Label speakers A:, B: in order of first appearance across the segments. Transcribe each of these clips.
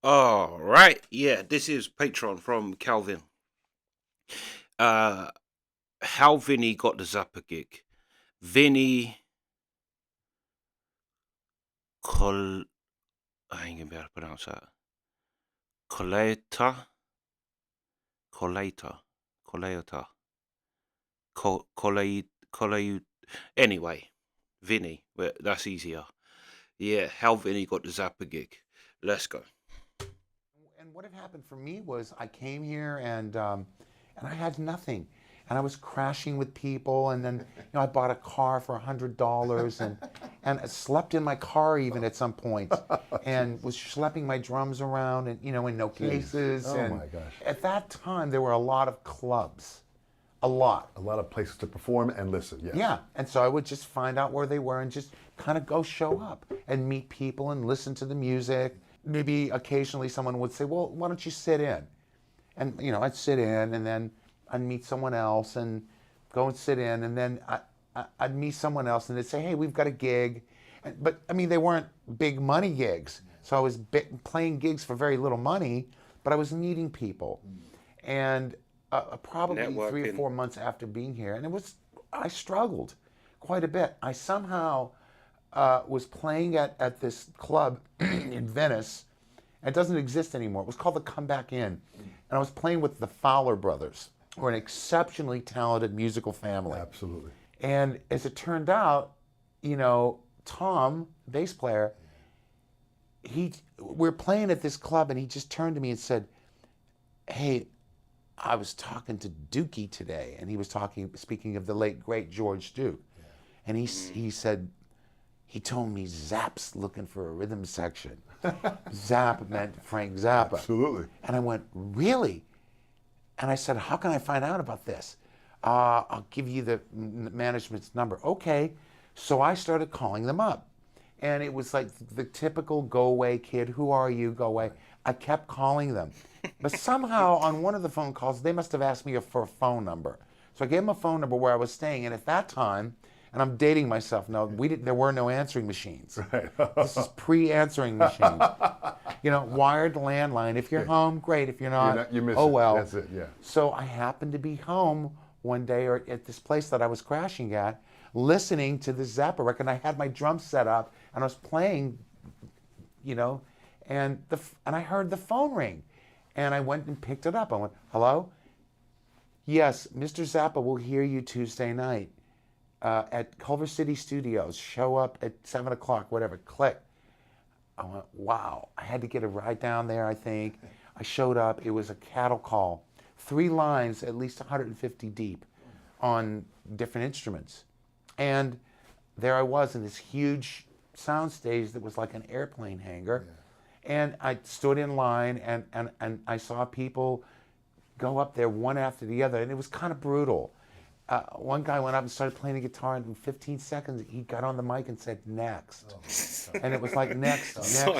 A: All right. Yeah, this is Patron from Calvin. Uh, how Vinny got the Zappa gig. Vinny Col. I ain't gonna be able to pronounce that. Colaiuta. Colaiuta. Colaiuta. Colaiuta. Anyway, Vinny. Well, that's easier. Yeah, how Vinny got the Zappa gig. Let's go.
B: And what had happened for me was I came here and I had nothing, and I was crashing with people, and then I bought a car for $100 and I slept in my car even at some points, and was schlepping my drums around and in no
C: Jeez.
B: cases.
C: Oh
B: And
C: my gosh.
B: at that time there were a lot of clubs, a lot.
C: A lot of places to perform and listen, yes.
B: Yeah, and so I would just find out where they were and just kind of go show up and meet people and listen to the music. Maybe occasionally someone would say, "Well, why don't you sit in?" And I'd sit in, and then I'd meet someone else and go and sit in, and then I'd meet someone else, and they'd say, "Hey, we've got a gig," but I mean, they weren't big money gigs, so I was playing gigs for very little money, but I was meeting people, and probably 3 or 4 months after being here, and I struggled quite a bit. I somehow was playing at this club in Venice. It doesn't exist anymore. It was called the Comeback Inn. And I was playing with the Fowler brothers, who are an exceptionally talented musical family.
C: Absolutely.
B: And as it turned out, Tom, bass player, we were playing at this club, and he just turned to me and said, "Hey, I was talking to Dookie today," and he was speaking of the late great George Duke, and he said, he told me Zapp's looking for a rhythm section. Zapp meant Frank Zappa.
C: Absolutely.
B: And I went, "Really?" And I said, "How can I find out about this?" "I'll give you the management's number." "Okay." So I started calling them up. And it was like the typical go away kid. "Who are you? Go away." I kept calling them. But somehow on one of the phone calls, they must have asked me for a phone number. So I gave them a phone number where I was staying. And at that time, and I'm dating myself now, there were no answering machines.
C: Right.
B: This is pre-answering machines. Wired landline. If you're home, great. If you're not,
C: you miss
B: oh
C: it.
B: well.
C: That's it, yeah.
B: So I happened to be home one day, or at this place that I was crashing at, listening to the Zappa record. And I had my drums set up, and I was playing, and I heard the phone ring. And I went and picked it up. I went, "Hello? Yes, Mr. Zappa will hear you Tuesday night at Culver City Studios. Show up at 7 o'clock, whatever." Click. I went, wow. I had to get a ride down there, I think. I showed up. It was a cattle call. 3 lines, at least 150 deep, on different instruments. And there I was in this huge sound stage that was like an airplane hangar. Yeah. And I stood in line, and I saw people go up there one after the other, and it was kind of brutal. One guy went up and started playing the guitar, and in 15 seconds, he got on the mic and said, "Next." Oh, and it was like, next. So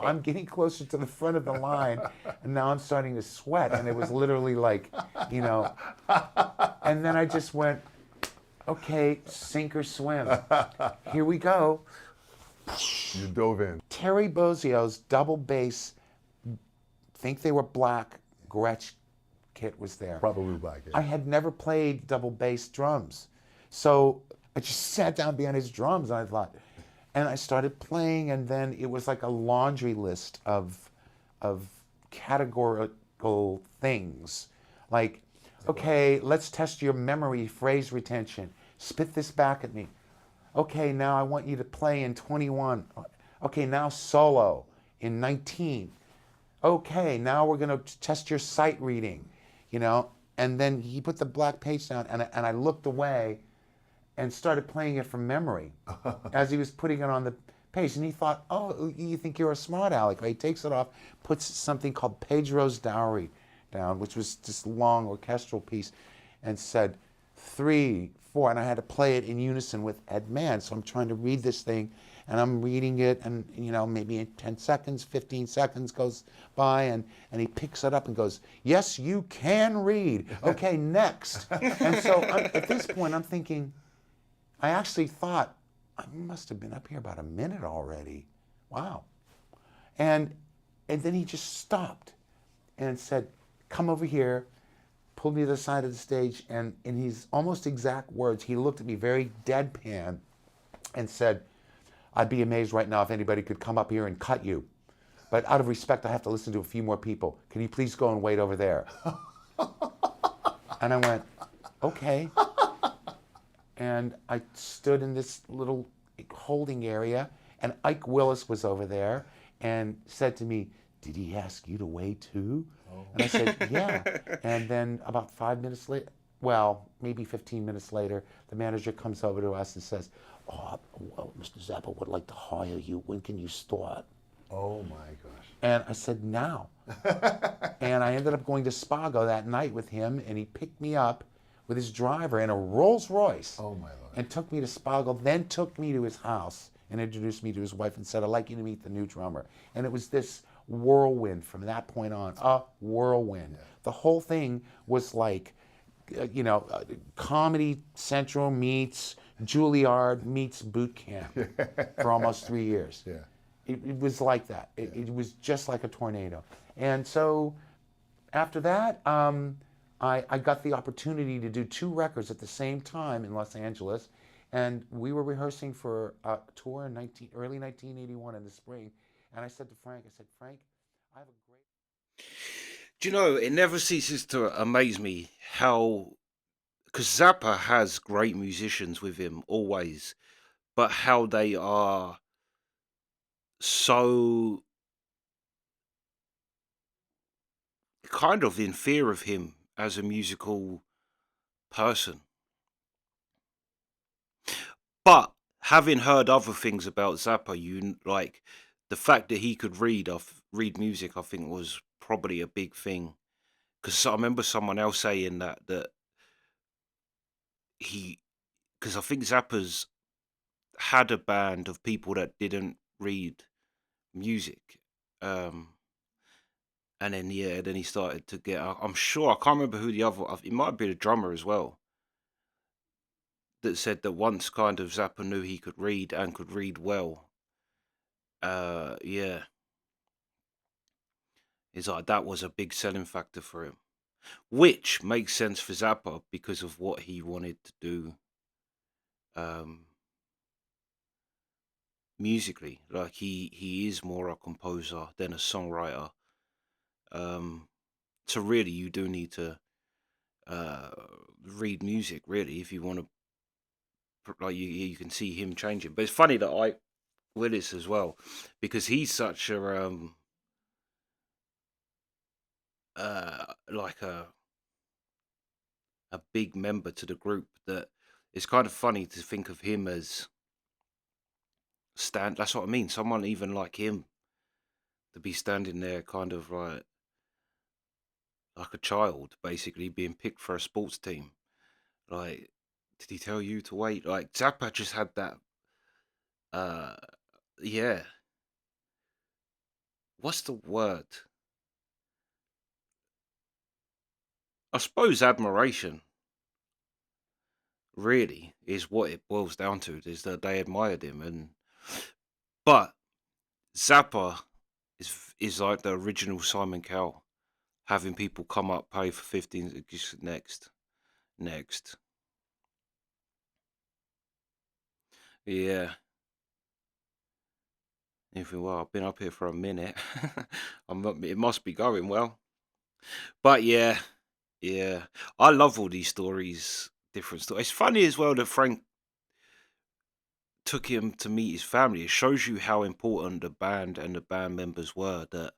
B: I'm getting closer to the front of the line, and now I'm starting to sweat, and it was literally like, and then I just went, "Okay, sink or swim. Here we go."
C: You dove in.
B: Terry Bozzio's double bass, think they were black, Gretsch kit was there.
C: Probably black. Yeah.
B: I had never played double bass drums. So I just sat down behind his drums, and I thought, and I started playing, and then it was like a laundry list of categorical things. Like, "Okay, let's test your memory phrase retention. Spit this back at me. Okay, now I want you to play in 21. Okay, now solo in 19. Okay, now we're going to test your sight reading," And then he put the black page down, and I looked away and started playing it from memory as he was putting it on the page. And he thought, "Oh, you think you're a smart aleck." He takes it off, puts something called Pedro's Dowry down, which was this long orchestral piece, and said, 3, 4, and I had to play it in unison with Ed Mann. So I'm trying to read this thing, and I'm reading it, and maybe in 10 seconds, 15 seconds goes by, and he picks it up and goes, "Yes, you can read. Okay, next." And so at this point, I'm thinking, I actually thought, I must have been up here about a minute already. Wow. And And then he just stopped and said, come over here, pulled me to the side of the stage, and in his almost exact words, he looked at me very deadpan and said, I'd be amazed right now if anybody could come up here and cut you. But out of respect, I have to listen to a few more people. Can you please go and wait over there? And I went, okay. And I stood in this little holding area, and Ike Willis was over there and said to me, did he ask you to wait too? And I said, yeah. And then about 5 minutes later, well, maybe 15 minutes later, the manager comes over to us and says, oh, well, Mr. Zappa would like to hire you. When can you start?
C: Oh my gosh.
B: And I said, now. And I ended up going to Spago that night with him, and he picked me up with his driver in a Rolls Royce.
C: Oh my Lord.
B: And took me to Spago, then took me to his house and introduced me to his wife and said, I'd like you to meet the new drummer. And it was this whirlwind from that point on, a whirlwind.
C: Yeah.
B: The whole thing was like, Comedy Central meets Juilliard meets boot camp for almost 3 years.
C: Yeah.
B: It was like that. It was just like a tornado. And so after that, I got the opportunity to do 2 records at the same time in Los Angeles. And we were rehearsing for a tour in early 1981 in the spring. And I said to Frank, Frank, I have a great...
A: Do you know, it never ceases to amaze me how, because Zappa has great musicians with him always, but how they are so kind of in fear of him as a musical person. But having heard other things about Zappa, like the fact that he could read music, I think was probably a big thing. Because I remember someone else saying that he, because I think Zappa's had a band of people that didn't read music. And then then he started to get. I'm sure I can't remember who the other. It might be the drummer as well. That said that once kind of Zappa knew he could read and could read well. Yeah, it's like that was a big selling factor for him, which makes sense for Zappa because of what he wanted to do um, musically. Like he is more a composer than a songwriter. So really, you do need to uh, read music really if you want to. Like you can see him changing. But it's funny that Willis as well, because he's such a like a big member to the group that it's kind of funny to think of him as that's what I mean, someone even like him to be standing there kind of like a child basically being picked for a sports team. Like, did he tell you to wait? Like Zappa just had that uh yeah, what's the word? I suppose admiration really is what it boils down to, is that they admired him. And but Zappa is like the original Simon Cowell, having people come up, pay for 15, just next. Yeah. You think, well, I've been up here for a minute. It must be going well. But yeah. I love all these stories, different stories. It's funny as well that Frank took him to meet his family. It shows you how important the band and the band members were, that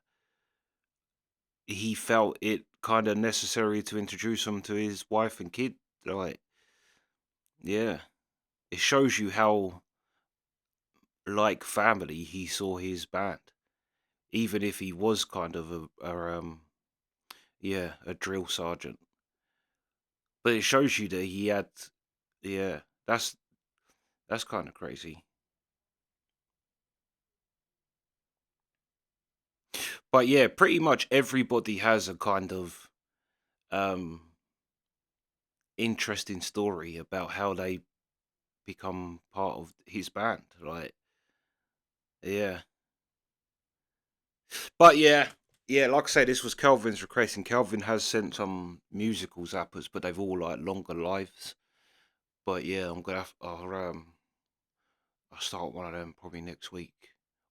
A: he felt it kind of necessary to introduce him to his wife and kid. Like, yeah, it shows you how like family he saw his band, even if he was kind of a drill sergeant. But it shows you that he had, yeah, that's kind of crazy. But yeah, pretty much everybody has a kind of um interesting story about how they become part of his band. Like, yeah. But yeah, like I say, this was Calvin's request, and Calvin has sent some musical Zappas, but they've all like longer lives. But yeah, I'm gonna I'll start one of them probably next week,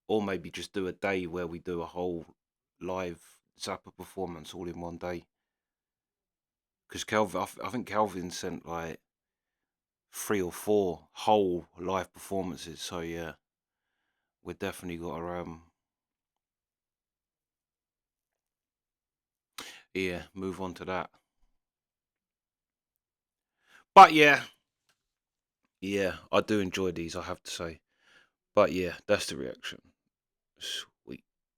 A: or maybe just do a day where we do a whole live Zappa performance all in one day. Because Calvin, I think Calvin sent like 3 or 4 whole live performances. So yeah, we definitely got to move on to that. But yeah, I do enjoy these, I have to say. But yeah, that's the reaction.